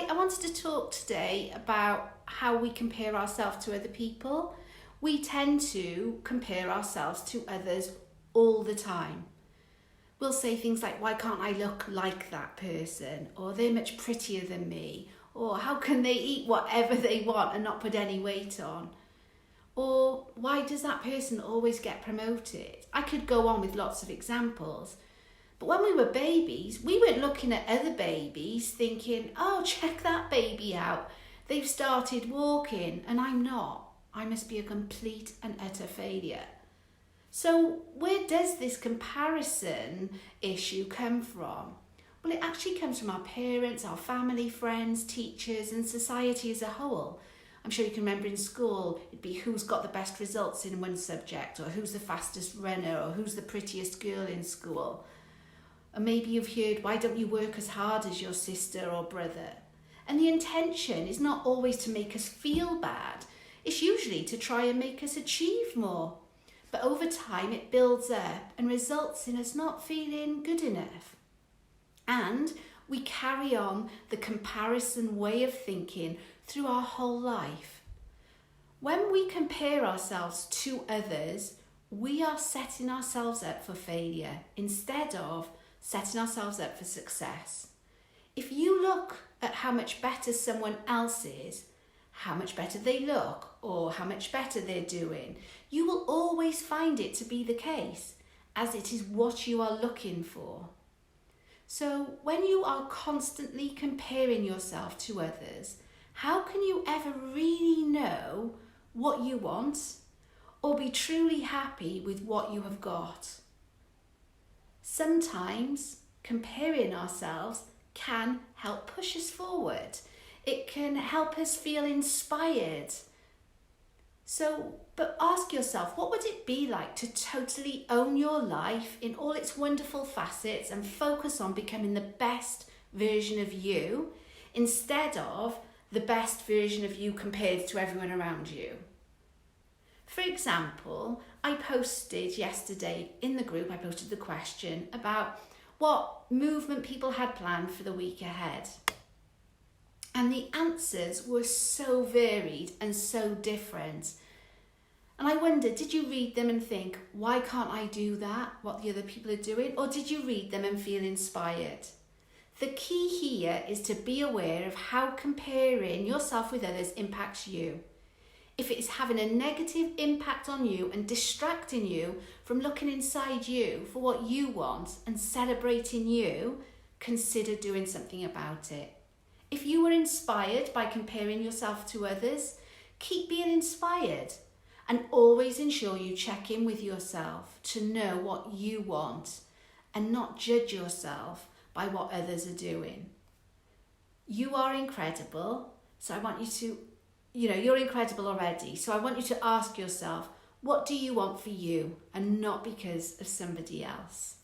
Hi, I wanted to talk today about how we compare ourselves to other people. We tend to compare ourselves to others all the time. We'll say things like, why can't I look like that person? Or they're much prettier than me. Or how can they eat whatever they want and not put any weight on? Or why does that person always get promoted? I could go on with lots of examples. But when we were babies, we weren't looking at other babies thinking, oh, check that baby out. They've started walking and I'm not. I must be a complete and utter failure. So where does this comparison issue come from? Well, it actually comes from our parents, our family, friends, teachers, and society as a whole. I'm sure you can remember in school, it'd be who's got the best results in one subject, or who's the fastest runner, or who's the prettiest girl in school. Or maybe you've heard, why don't you work as hard as your sister or brother? And the intention is not always to make us feel bad. It's usually to try and make us achieve more. But over time it builds up and results in us not feeling good enough. And we carry on the comparison way of thinking through our whole life. When we compare ourselves to others, we are setting ourselves up for failure instead of setting ourselves up for success. If you look at how much better someone else is, how much better they look, or how much better they're doing, you will always find it to be the case, as it is what you are looking for. So when you are constantly comparing yourself to others, how can you ever really know what you want or be truly happy with what you have got? Sometimes comparing ourselves can help push us forward. It can help us feel inspired. But ask yourself, what would it be like to totally own your life in all its wonderful facets and focus on becoming the best version of you instead of the best version of you compared to everyone around you? For example, I posted yesterday in the group, I posted the question about what movement people had planned for the week ahead. And the answers were so varied and so different. And I wondered, did you read them and think, why can't I do that, what the other people are doing? Or did you read them and feel inspired? The key here is to be aware of how comparing yourself with others impacts you. If it is having a negative impact on you and distracting you from looking inside you for what you want and celebrating you, consider doing something about it. If you were inspired by comparing yourself to others, keep being inspired and always ensure you check in with yourself to know what you want and not judge yourself by what others are doing. You are incredible, so I want you to you're incredible already. So I want you to ask yourself, what do you want for you and not because of somebody else?